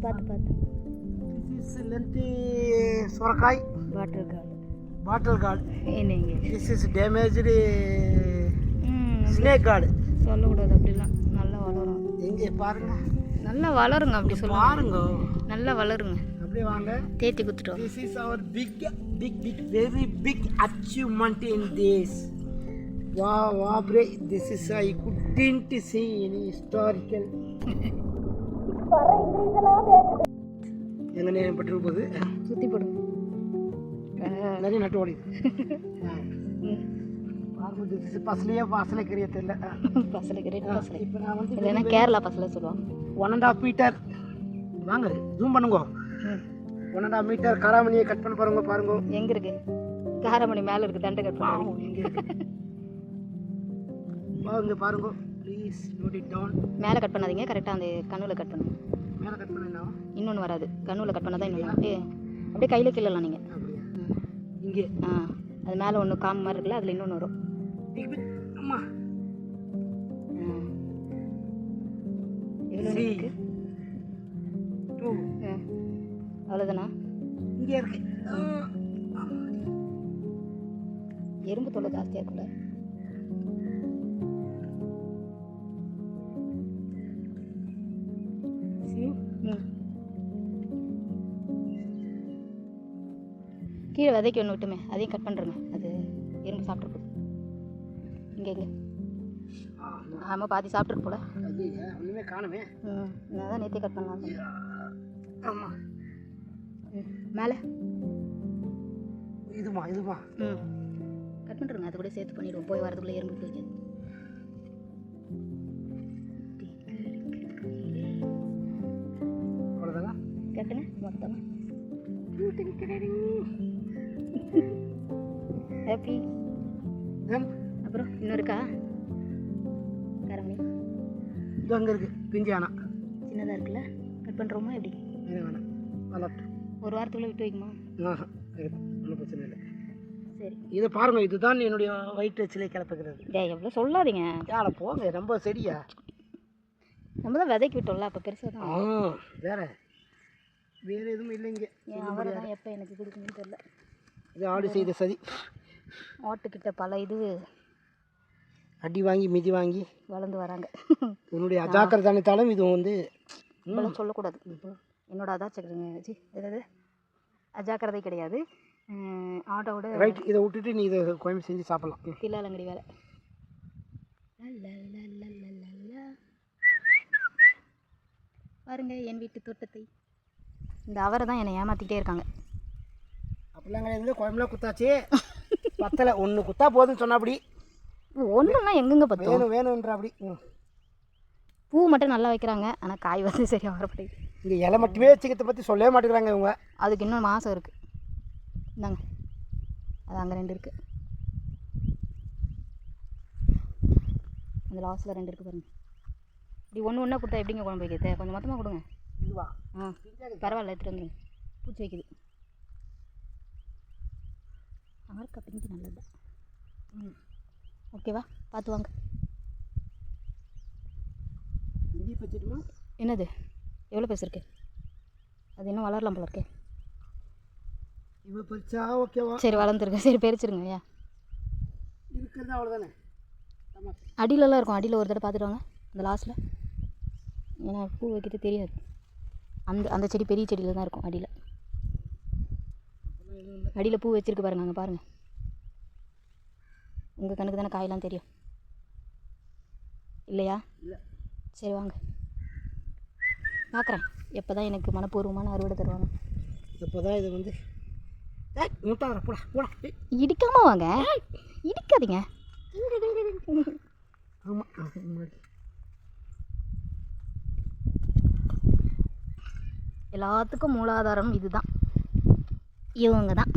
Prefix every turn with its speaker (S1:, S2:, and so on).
S1: பார்த்து
S2: This is lengthy sorakai. Bottle gourd. This is damaged snake gourd.
S1: சொல்லக்கூடாது அப்படிலாம். நல்லா வளரும்.
S2: எங்கே பாருங்க.
S1: நல்லா வளருங்க அப்படி சொல்லுங்க.
S2: பாருங்க.
S1: நல்லா வளருங்க.
S2: அப்படியே வாங்க.
S1: தேத்தி குத்துட்டோம்.
S2: This is our big very big achievement in this. Wow, bre. This is I couldn't see any historical. எங்க நேரம் பட்டு போகுது.
S1: சுத்தி போடுங்க.
S2: நிறைய நட்டு ஓடி. பசலை கறிய தெரியல.
S1: பசலை
S2: இப்போ நான் வந்து
S1: இல்லைன்னா கேரளா பசலை சொல்லுவாங்க.
S2: 1.5 மீட்டர் வாங்க ஜூம் பண்ணுங்க. 1.5 மீட்டர் காராமணியை கட் பண்ண பாருங்க.
S1: எங்க இருக்கு? காராமணி மேல இருக்கு. தண்டை கட் பண்ணுங்க.
S2: இங்க பாருங்க. Please note it down.
S1: மேல கட் பண்ணாதீங்க. கரெக்டா அந்த கண்ணுல கட் பண்ணுங்க.
S2: மேல கட் பண்ணா
S1: இன்னொன்னு வராது. கண்ணுல கட் பண்ணாதான் இன்னொன்னு. அப்படியே கையில கிள்ளலாம் நீங்க.
S2: இங்கே
S1: அது மேல ஒண்ணு காம் மாதிரி இருக்குல்ல, அதுல இன்னொன்னு வரும்.
S2: அம்மா
S1: எவ்வளவு இருக்கு?
S2: 2
S1: அவ்வளவுதானா?
S2: இங்க இருக்கு.
S1: எறும்பு தொல்லை ஜாஸ்தியா இருக்குல்ல. கீழே விதைக்கு ஒன்று விட்டுமே, அதையும் கட் பண்ணுறேங்க. அது எறும்பு சாப்பிட்ருக்கு. இங்கே ஆமாம், பாதி சாப்பிட்ருக்கு போல.
S2: ஒன்றுமே காணுமே.
S1: நான் தான் நேற்றே கட் பண்ணலாம்.
S2: ஆமாம்,
S1: மேலே
S2: இதுமா
S1: கட் பண்ணுறேங்க. அது கூட சேர்த்து பண்ணிடுவோம். போய் வரதுக்குள்ளே எறும்பு பிடிக்காது.
S2: அவ்வளோதாங்க.
S1: கட்டுங்க மொத்தமாக. ஹாப்பி. அப்புறம் இன்னும் இருக்கா காரமணி?
S2: இது அங்கே இருக்கு. பிஞ்சானா
S1: சின்னதாக இருக்குல்ல. கட் பண்ணுறோமா எப்படி?
S2: வேணாம், வளர்த்து
S1: ஒரு வாரத்துக்குள்ளே விட்டு வைக்குமா?
S2: ஒன்றும் பிரச்சனை இல்லை.
S1: சரி,
S2: இதை பாருங்க. இதுதான் என்னுடைய வயிற்று சிலை கிளப்புகிறது.
S1: எவ்வளோ சொல்லாதீங்க.
S2: யாரை போங்க, ரொம்ப சரியா.
S1: நம்ம தான் விதைக்கு விட்டோம்ல, அப்போ பெருசாக தான்.
S2: வேறு எதுவும் இல்லைங்க.
S1: அவரை தான் எப்போ எனக்கு கொடுக்கணும்னு தெரியல.
S2: இது ஆடு செய்த சதி.
S1: ஆட்டுக்கிட்ட பல இது
S2: அடி வாங்கி மிதி வாங்கி
S1: வளர்ந்து வராங்க.
S2: உன்னுடைய அஜாக்கிரதானத்தாலும் இது வந்து
S1: இப்போலாம் சொல்லக்கூடாது. என்னோட ஏதாவது அஜாக்கிரதை கிடையாது. ஆட்டோட
S2: ரைட். இதை விட்டுட்டு நீ இதை குழம்பு செஞ்சு சாப்பிடலாம்.
S1: தில்லாலங்கடி வேலை. பாருங்க என் வீட்டு தோட்டத்தை. இந்த அவரை தான் என்னை ஏமாற்றிக்கிட்டே இருக்காங்க.
S2: அப்படிலாம் கிடையாது. குழம்புலாம் குத்தாச்சு பத்தலை. ஒன்று குத்தா போதுன்னு சொன்னா அப்படி.
S1: ஒன்றுனா எங்கெங்க பத்தும்?
S2: வேணுன்ற அப்படி.
S1: பூ மட்டும் நல்லா வைக்கிறாங்க, ஆனால் காய் வந்து சரியாக வரப்படையுது.
S2: இங்கே இலை மட்டுமே வச்சுக்கிறத பற்றி சொல்லவே மாட்டேங்கிறாங்க இவங்க.
S1: அதுக்கு இன்னும் மாதம் இருக்குது. இந்தாங்க, அது அங்கே 2 இருக்குது. அந்த லாஸ்ட்டில் 2 இருக்குது பாருங்கள். இப்படி ஒன்று கொடுத்தா எப்படிங்க குழம்பு வைக்கிறது? கொஞ்சம் மொத்தமாக கொடுங்க.
S2: இதுவா?
S1: பரவாயில்ல, எடுத்துகிட்டு வந்துடுங்க. பூச்சி வைக்குது. அவருக்கு பிஞ்சு நல்லது. ஓகேவா? பார்த்து வாங்க. என்னது எவ்வளோ பெருசு இருக்கு? அது இன்னும் வளரலாம் போல இருக்கே.
S2: இவ்வளோ பெருசா? ஓகேவா,
S1: சரி வளர்ந்துருங்க. சரி பெருச்சிருங்க. ஐயா
S2: இருக்கிறது அவ்வளோதானே.
S1: அடியிலலாம் இருக்கும். அடியில் ஒரு தடவை பார்த்துட்டு வாங்க, அந்த லாஸ்ட்டில். ஏன்னா பூ வைக்கிறது தெரியாது. அந்த செடி பெரிய செடியில் தான் இருக்கும். அடியில் பூ வச்சுருக்கு பாருங்க. அங்கே பாருங்கள். உங்கள் கண்ணுக்கு தானே காயெல்லாம் தெரியும் இல்லையா? சரி வாங்க, பார்க்குறேன் எப்போ தான் எனக்கு மனப்பூர்வமான அறுவடை தருவாங்க.
S2: எப்போ தான் இது வந்து
S1: இடிக்காமல் வாங்க. இடிக்காதீங்க.
S2: ஆமாம்,
S1: எல்லாத்துக்கும் மூலாதாரம் இதுதான். இவங்க தான்.